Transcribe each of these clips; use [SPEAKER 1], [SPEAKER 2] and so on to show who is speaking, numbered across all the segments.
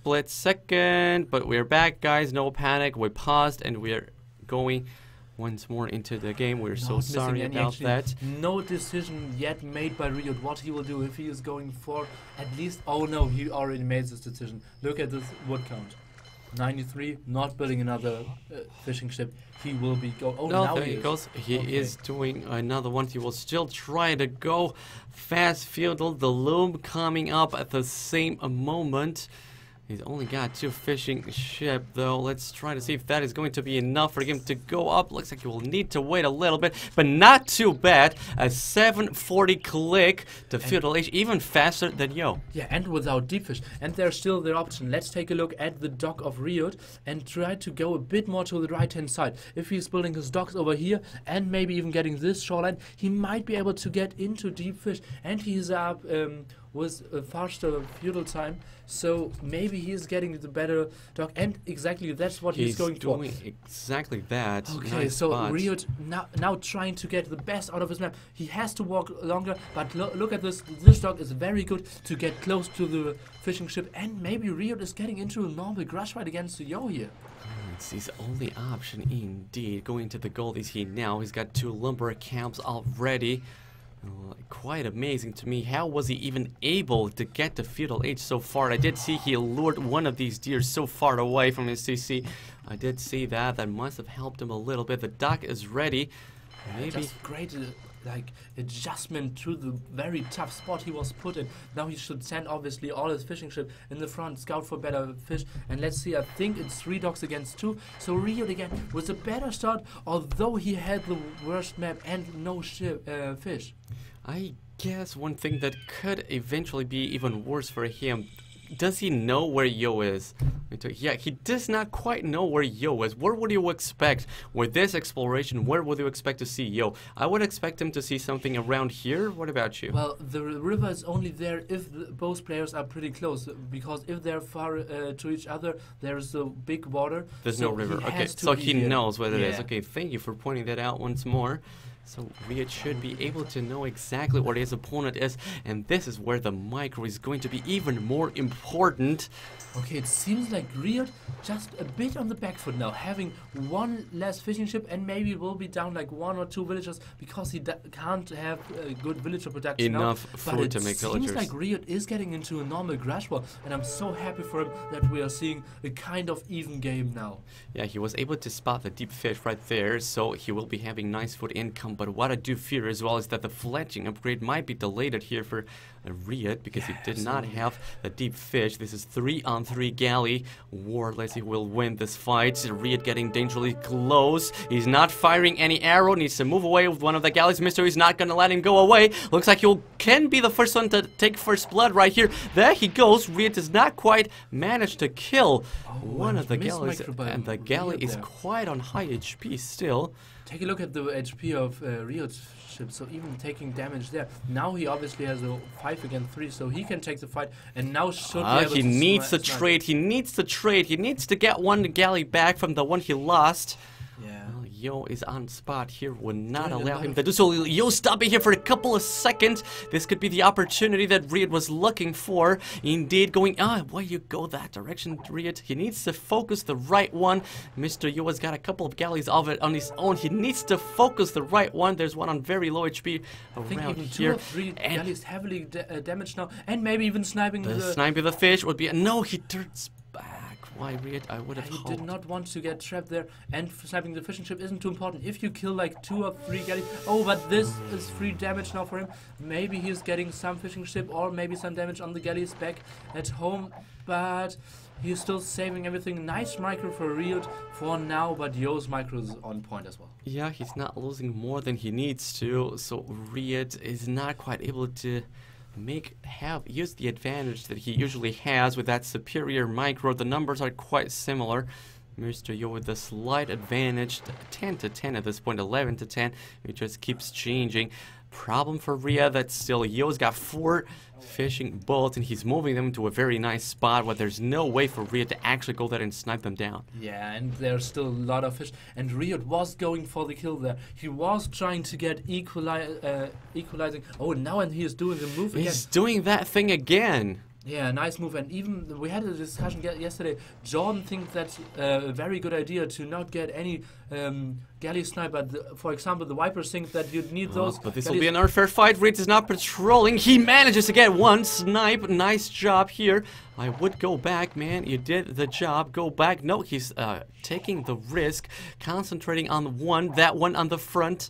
[SPEAKER 1] split second, but we're back, guys. No panic. We paused and we're going once more into the game. We're so sorry about that.
[SPEAKER 2] No decision yet made by RiuT what he will do if he is going for at least. Oh no, he already made this decision. Look at this wood count. 93, not building another fishing ship. He will be go. Oh,
[SPEAKER 1] no,
[SPEAKER 2] now
[SPEAKER 1] there he goes. He is doing another one. He will still try to go fast feudal. The loom coming up at the same moment. He's only got 2 fishing ship though. Let's try to see if that is going to be enough for him to go up. Looks like he will need to wait a little bit, but not too bad. A 740 click to feudal age, even faster than Yo.
[SPEAKER 2] Yeah, and without deep fish. And there's still the option. Let's take a look at the dock of RiuT and try to go a bit more to the right hand side. If he's building his docks over here and maybe even getting this shoreline, he might be able to get into deep fish. And he's up with a faster feudal time, so maybe he's getting the better dock, and exactly that's what he's going for.
[SPEAKER 1] He's doing exactly that.
[SPEAKER 2] Okay,
[SPEAKER 1] nice
[SPEAKER 2] so
[SPEAKER 1] spot.
[SPEAKER 2] RiuT now trying to get the best out of his map. He has to walk longer, but look at this. This dock is very good to get close to the fishing ship, and maybe RiuT is getting into a normal crush fight against Yo here.
[SPEAKER 1] It's his only option indeed. Going to the goldies here now. He's got 2 lumber camps already. Quite amazing to me. How was he even able to get to feudal age so far? I did see he lured one of these deer so far away from his CC. I did see that. That must have helped him a little bit. The dock is ready. Maybe
[SPEAKER 2] just great like adjustment to the very tough spot he was put in. Now he should send obviously all his fishing ship in the front, scout for better fish, and let's see, I think it's 3 docks against 2, so RiuT again was a better start, although he had the worst map and no fish.
[SPEAKER 1] I guess one thing that could eventually be even worse for him, does he know where Yo is? Yeah, he does not quite know where Yo is. What would you expect with this exploration? Where would you expect to see Yo? I would expect him to see something around here. What about you?
[SPEAKER 2] Well, the river is only there if both players are pretty close, because if they're far to each other, there's a big water.
[SPEAKER 1] There's no river. Okay, so he knows where it is. Okay, thank you for pointing that out once more. So RiuT should be able to know exactly where his opponent is, and this is where the micro is going to be even more important.
[SPEAKER 2] Okay, it seems like RiuT just a bit on the back foot now, having 1 less fishing ship, and maybe will be down like 1 or 2 villagers because he can't have good villager production
[SPEAKER 1] enough
[SPEAKER 2] now.
[SPEAKER 1] food to make villagers.
[SPEAKER 2] It seems like RiuT is getting into a normal grass war, and I'm so happy for him that we are seeing a kind of even game now.
[SPEAKER 1] Yeah, he was able to spot the deep fish right there, so he will be having nice food income. But what I do fear as well is that the fletching upgrade might be delayed here for RiuT, because he did not have the deep fish. This is 3-on-3 galley war. Let's see who will win this fight. RiuT getting dangerously close. He's not firing any arrow. Needs to move away with one of the galleys. Mystery's not gonna let him go away. Looks like he can be the first one to take first blood right here. There he goes. RiuT does not quite manage to kill one of the galleys, and the galley is quite on high HP still.
[SPEAKER 2] Take a look at the HP of RiuT's ship, so even taking damage there. Now he obviously has a 5 against 3, so he can take the fight, and now should be able to
[SPEAKER 1] he needs to trade, he needs to trade, he needs to get one galley back from the one he lost.
[SPEAKER 2] Yeah.
[SPEAKER 1] Well, Yo is on spot here, would not allow him to do so. Yo stopping here for a couple of seconds. This could be the opportunity that RiuT was looking for. Indeed, going, why you go that direction, RiuT? He needs to focus the right one. Mr. Yo has got a couple of galleys of it on his own. He needs to focus the right one. There's one on very low HP around
[SPEAKER 2] even
[SPEAKER 1] here.
[SPEAKER 2] 2 or 3 galleys heavily damaged now, and maybe even sniping
[SPEAKER 1] the fish would be no. He turns back. Why RiuT? I would have hoped.
[SPEAKER 2] He did not want to get trapped there, and sniping the fishing ship isn't too important. If you kill like 2 or 3 galleys, but this is free damage now for him. Maybe he's getting some fishing ship, or maybe some damage on the galleys back at home, but he's still saving everything. Nice micro for RiuT for now, but Yo's micro is on point as well.
[SPEAKER 1] Yeah, he's not losing more than he needs to, so RiuT is not quite able to use the advantage that he usually has with that superior micro. The numbers are quite similar. Mr. Yo with the slight advantage, 10-10 at this point, 11-10. It just keeps changing. Problem for RiuT that still Yo's got 4 fishing bullets, and he's moving them to a very nice spot where there's no way for RiuT to actually go there and snipe them down.
[SPEAKER 2] Yeah, and there's still a lot of fish, and RiuT was going for the kill there. He was trying to get equalizing. Oh, now and he is doing the move again.
[SPEAKER 1] He's doing that thing again.
[SPEAKER 2] Yeah, nice move. And even we had a discussion yesterday. Jordan thinks that's a very good idea to not get any galley snipe. But for example, the Vipers think that you need those.
[SPEAKER 1] But this will be an unfair fight. RiuT is not patrolling. He manages to get one snipe. Nice job here. I would go back, man. You did the job. Go back. No, he's taking the risk, concentrating on one. That one on the front.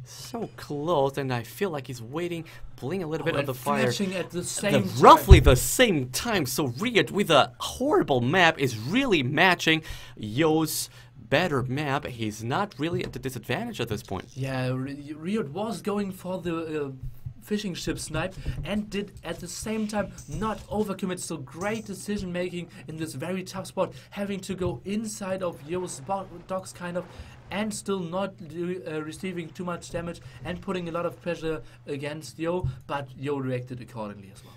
[SPEAKER 1] So close, and I feel like he's waiting, pulling a little bit of the fire.
[SPEAKER 2] At the same time.
[SPEAKER 1] Roughly the same time. So RiuT with a horrible map is really matching Yo's better map. He's not really at the disadvantage at this point.
[SPEAKER 2] Yeah, RiuT was going for the fishing ship snipe and did at the same time not overcommit. So great decision making in this very tough spot, having to go inside of Yo's docks kind of, and still not receiving too much damage and putting a lot of pressure against Yo, but Yo reacted accordingly as well.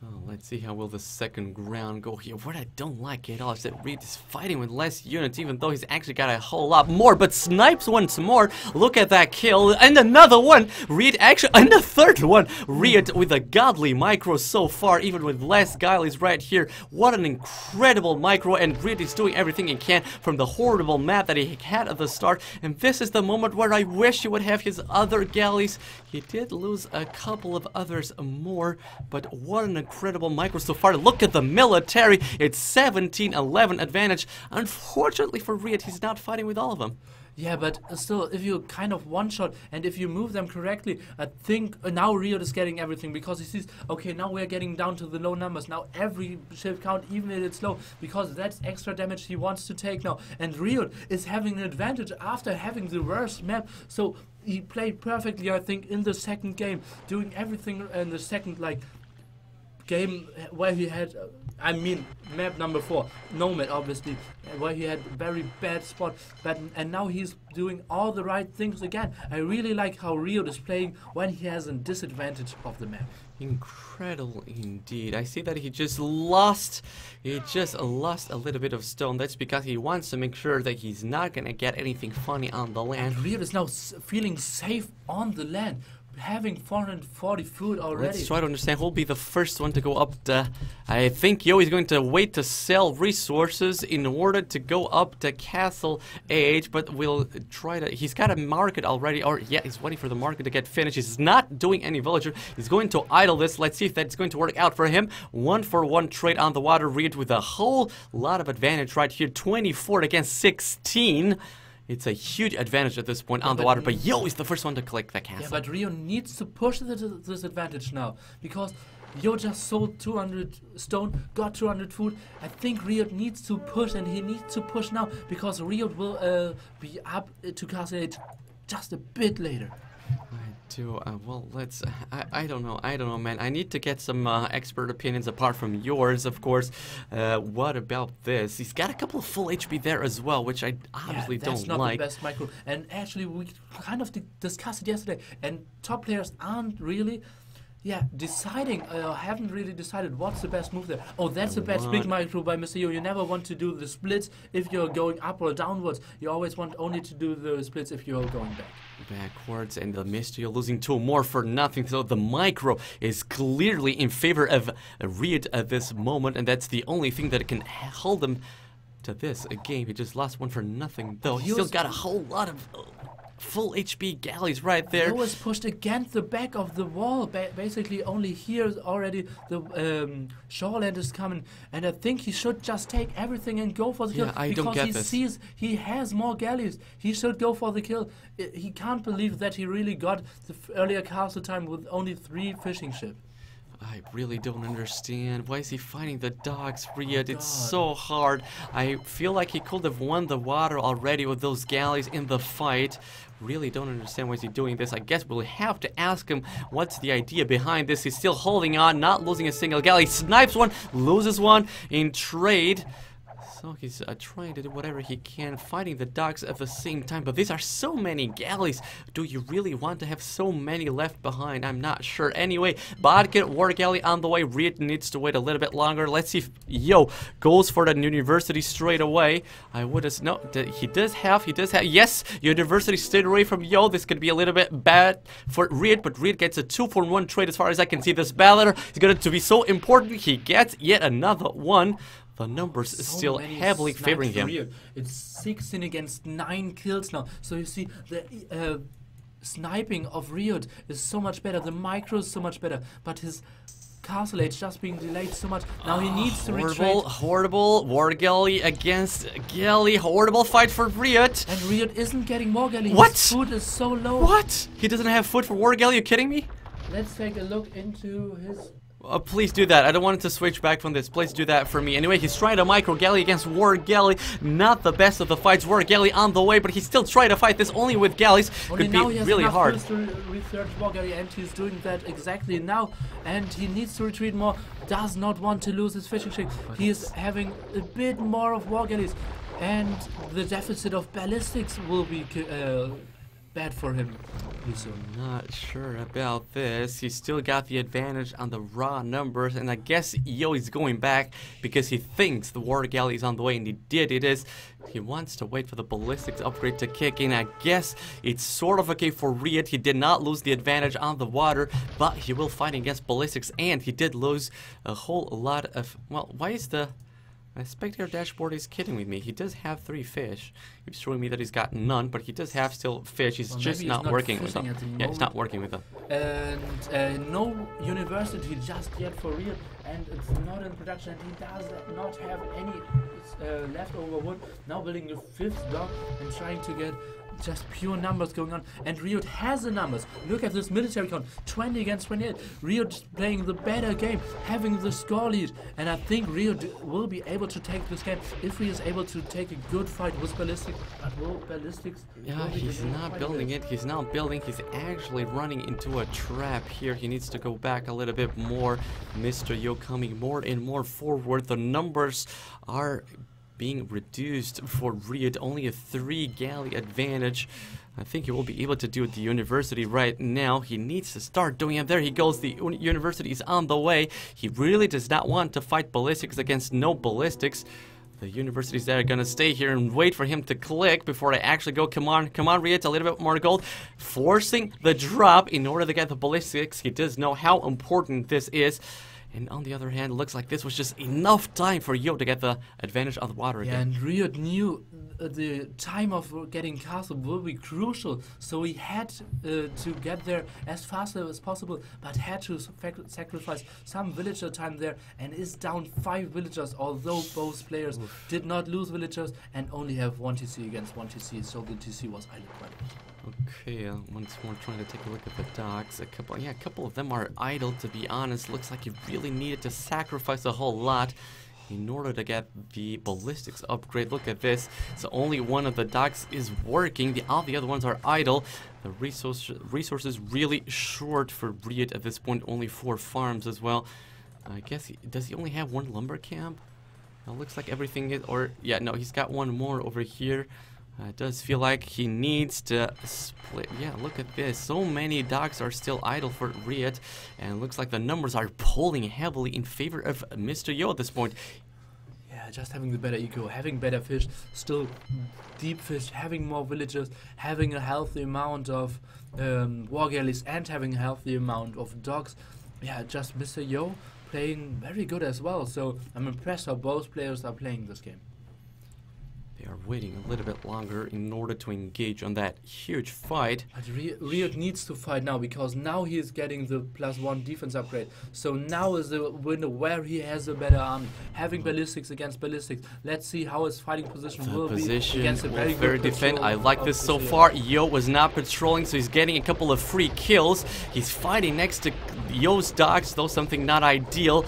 [SPEAKER 1] Oh, let's see how will the second round go here. What I don't like at all is that RiuT is fighting with less units, even though he's actually got a whole lot more, but snipes once more. Look at that kill, and another one. RiuT actually, and the third one. RiuT with a godly micro so far, even with less galleys right here. What an incredible micro, and RiuT is doing everything he can from the horrible map that he had at the start, and this is the moment where I wish he would have his other galleys. He did lose a couple of others more, but what an incredible micro so far. Look at the military. It's 17-11 advantage. Unfortunately for RiuT, he's not fighting with all of them.
[SPEAKER 2] Yeah, but still, if you kind of one-shot and if you move them correctly, I think now RiuT is getting everything because he sees, okay, now we're getting down to the low numbers. Now every ship count, even if it's low, because that's extra damage he wants to take now. And RiuT is having an advantage after having the worst map. So he played perfectly, I think, in the second game, doing everything in the second, game where he had, map number 4, Nomad obviously, where he had very bad spot, and now he's doing all the right things again. I really like how RiuT is playing when he has a disadvantage of the map.
[SPEAKER 1] Incredible indeed. I see that he just lost a little bit of stone. That's because he wants to make sure that he's not gonna get anything funny on the land.
[SPEAKER 2] RiuT is now feeling safe on the land, having 440 food already.
[SPEAKER 1] Let's try to understand who will be the first one to go up the... I think Yo is going to wait to sell resources in order to go up the castle age, but we'll try to... He's got a market already, or yeah, he's waiting for the market to get finished. He's not doing any villager. He's going to idle this. Let's see if that's going to work out for him. 1-for-1 trade on the water. RiuT with a whole lot of advantage right here. 24 against 16. It's a huge advantage at this point on the water, but Yo is the first one to collect that castle.
[SPEAKER 2] Yeah, but RiuT needs to push this advantage now, because Yo just sold 200 stone, got 200 food. I think RiuT needs to push, and he needs to push now, because RiuT will be up to castle age just a bit later.
[SPEAKER 1] Well, let's... I don't know, man. I need to get some expert opinions apart from yours, of course. What about this? He's got a couple of full HP there as well, which I obviously don't like.
[SPEAKER 2] That's not the best micro. And actually, we kind of discussed it yesterday, and top players aren't really... haven't really decided what's the best move there. Oh, that's a bad big micro by Mr. Yo. You never want to do the splits if you're going up or downwards. You always want only to do the splits if you're going
[SPEAKER 1] backwards, and the Mr. Yo losing 2 more for nothing. So the micro is clearly in favor of RiuT at this moment, and that's the only thing that can hold him to this game. He just lost 1 for nothing, though. He still got a whole lot of... full HP galleys right there.
[SPEAKER 2] He was pushed against the back of the wall. Basically, only here already the shoreland is coming, and I think he should just take everything and go for the kill.
[SPEAKER 1] I don't get this.
[SPEAKER 2] Sees he has more galleys. He should go for the kill. He can't believe that he really got the earlier castle time with only 3 fishing ships.
[SPEAKER 1] I really don't understand. Why is he fighting the dogs, RiuT? It's so hard. I feel like he could have won the water already with those galleys in the fight. Really don't understand why is he doing this. I guess we'll have to ask him what's the idea behind this. He's still holding on, not losing a single galley. Snipes one, loses one in trade. So he's trying to do whatever he can, fighting the dogs at the same time. But these are so many galleys. Do you really want to have so many left behind? I'm not sure. Anyway, Bodkin, War Galley on the way. RiuT needs to wait a little bit longer. Let's see if Yo goes for the University straight away. I would have... No, he does have... Yes, University stayed away from Yo. This could be a little bit bad for RiuT, but RiuT gets a 2-for-1 trade as far as I can see. This battler is going to be so important. He gets yet another one. The numbers is still heavily favoring him.
[SPEAKER 2] It's 16 against 9 kills now. So you see the sniping of RiuT is so much better. The micro is so much better. But his castle age just being delayed so much. Now he needs to retreat.
[SPEAKER 1] Horrible. War Galley against Galley. Horrible fight for RiuT.
[SPEAKER 2] And RiuT isn't getting more Galley.
[SPEAKER 1] What?
[SPEAKER 2] His food is so low.
[SPEAKER 1] What? He doesn't have food for War Galley? Are you kidding me?
[SPEAKER 2] Let's take a look into his...
[SPEAKER 1] Please do that. I don't want it to switch back from this. Please do that for me. Anyway, he's trying to micro Galley against War Galley. Not the best of the fights. War Galley on the way, but he's still trying to fight this only with galleys. Could be really hard.
[SPEAKER 2] To research War Galley, and he's doing that exactly now. And he needs to retreat more. Does not want to lose his fishing ship. He is having a bit more of War Galleys, and the deficit of ballistics will be bad for him.
[SPEAKER 1] Not sure about this. He still got the advantage on the raw numbers, and I guess Yo is going back because he thinks the War Galley is on the way, and it is. He wants to wait for the ballistics upgrade to kick in. I guess it's sort of okay for RiuT. He did not lose the advantage on the water, but he will fight against ballistics, and he did lose a whole lot of... Well, why is the... My spectator dashboard is kidding with me. He does have 3 fish. He's showing me that he's got none, but he does have still fish. He's just not working with them. Yeah, he's not working with them.
[SPEAKER 2] And no university just yet for RiuT, and it's not in production, and he does not have any leftover wood. Now building the 5th dock and trying to get just pure numbers going on, and RiuT has the numbers. Look at this military count, 20 against 28. RiuT playing the better game, having the score lead, and I think RiuT will be able to take this game if he is able to take a good fight with ballistics. But will ballistics...
[SPEAKER 1] Yeah, he's not building it. He's not building. He's actually running into a trap here. He needs to go back a little bit more. Mr. Yo coming more and more forward. The numbers are being reduced for RiuT, only a 3 galley advantage. I think he will be able to do it the University right now. He needs to start doing it. There he goes. The University is on the way. He really does not want to fight ballistics against no ballistics. The Universities that are gonna stay here and wait for him to click before I actually go. Come on, RiuT, a little bit more gold. Forcing the drop in order to get the ballistics. He does know how important this is. And on the other hand, it looks like this was just enough time for Yo to get the advantage on the water again.
[SPEAKER 2] Yeah, and RiuT knew the time of getting castle will be crucial, so he had to get there as fast as possible, but had to sacrifice some villager time there, and is down 5 villagers, although both players did not lose villagers and only have 1 TC against 1 TC, so the TC was idle quite a bit.
[SPEAKER 1] Okay, once more trying to take a look at the docks. A couple of them are idle, to be honest. Looks like you really needed to sacrifice a whole lot in order to get the ballistics upgrade. Look at this. So only one of the docks is working. All the other ones are idle. The resources really short for RiuT at this point. Only 4 farms as well. I guess does he only have 1 lumber camp? It looks like everything is, or yeah, no, he's got 1 more over here. It does feel like he needs to split. Yeah, look at this. So many docks are still idle for RiuT, and it looks like the numbers are pulling heavily in favor of Mr. Yo at this point.
[SPEAKER 2] Yeah, just having the better eco, having better fish, still deep fish, having more villagers, having a healthy amount of war galleys, and having a healthy amount of docks. Yeah, just Mr. Yo playing very good as well. So I'm impressed how both players are playing this game.
[SPEAKER 1] They are waiting a little bit longer in order to engage on that huge fight.
[SPEAKER 2] But RiuT needs to fight now, because now he is getting the +1 defense upgrade. So now is the window where he has a better army. Having ballistics against ballistics. Let's see how his fighting position will be against a very good
[SPEAKER 1] defend. I like this so far. Yo was not patrolling, so he's getting a couple of free kills. He's fighting next to Yo's docks, though something not ideal.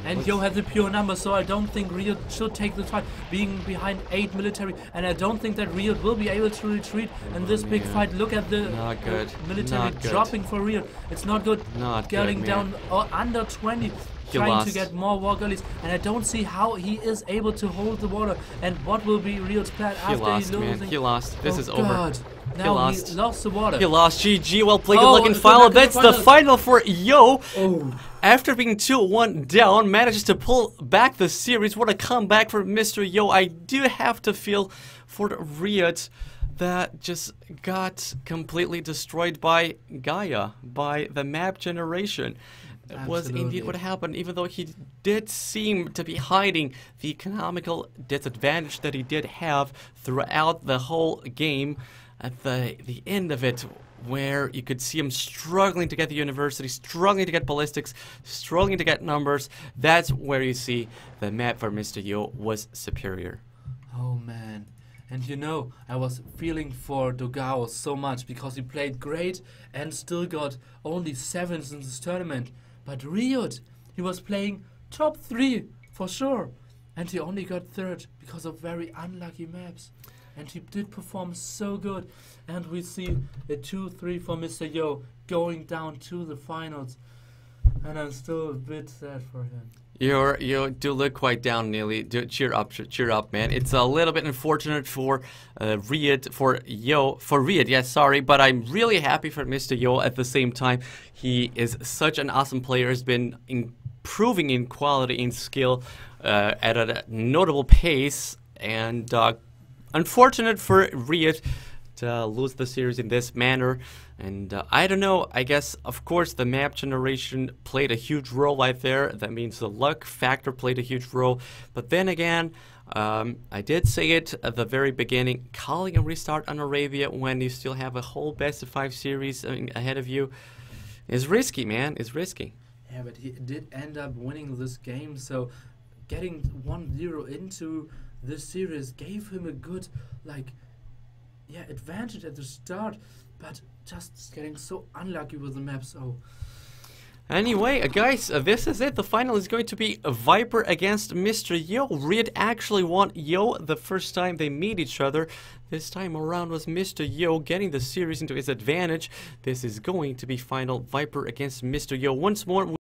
[SPEAKER 2] And Yo has the pure number, so I don't think RiuT should take the fight, being behind 8 military, and I don't think that RiuT will be able to retreat in this big fight. Look at the military dropping for RiuT. It's not good. Getting down under 20. trying
[SPEAKER 1] lost.
[SPEAKER 2] to get more war gullies, and I don't see how he is able to hold the water. And what will be RiuT's plan after
[SPEAKER 1] lost,
[SPEAKER 2] he loses?
[SPEAKER 1] man. He lost. This is over.
[SPEAKER 2] God. Now he lost the water.
[SPEAKER 1] He lost. GG. Well played. Good
[SPEAKER 2] Oh,
[SPEAKER 1] luck in
[SPEAKER 2] good
[SPEAKER 1] final.
[SPEAKER 2] luck in the
[SPEAKER 1] That's the
[SPEAKER 2] final.
[SPEAKER 1] final for Yo.
[SPEAKER 2] Oh.
[SPEAKER 1] After being 2-1 down, manages to pull back the series. What a comeback for Mr. Yo. I do have to feel for the RiuT that just got completely destroyed by Gaia, by the map generation. It was indeed what happened, even though he did seem to be hiding the economical disadvantage that he did have throughout the whole game. At the end of it, where you could see him struggling to get the university, struggling to get ballistics, struggling to get numbers, that's where you see the map for Mr. Yo was superior.
[SPEAKER 2] Oh man. And you know, I was feeling for Dogao so much because he played great and still got only 7s in this tournament. But RiuT, he was playing top 3 for sure. And he only got 3rd because of very unlucky maps. And he did perform so good. And we see a 2-3 for Mr. Yo going down to the finals. And I'm still a bit sad for him.
[SPEAKER 1] You do look quite down, Neely. Cheer up, man. It's a little bit unfortunate for RiuT, for RiuT, yes, sorry, but I'm really happy for Mr. Yo at the same time. He is such an awesome player, has been improving in quality and skill at a notable pace, and unfortunate for RiuT to lose the series in this manner. And I don't know, I guess, of course, the map generation played a huge role right there. That means the luck factor played a huge role. But then again, I did say it at the very beginning, calling a restart on Arabia when you still have a whole best-of-5 series ahead of you is risky, man. It's risky.
[SPEAKER 2] Yeah, but he did end up winning this game, so getting 1-0 into this series gave him a good, advantage at the start, but just getting so unlucky with the maps. Oh.
[SPEAKER 1] Anyway, guys, this is it. The final is going to be Viper against Mr. Yo. RiuT actually won Yo the first time they meet each other. This time around was Mr. Yo getting the series into his advantage. This is going to be final Viper against Mr. Yo. Once more,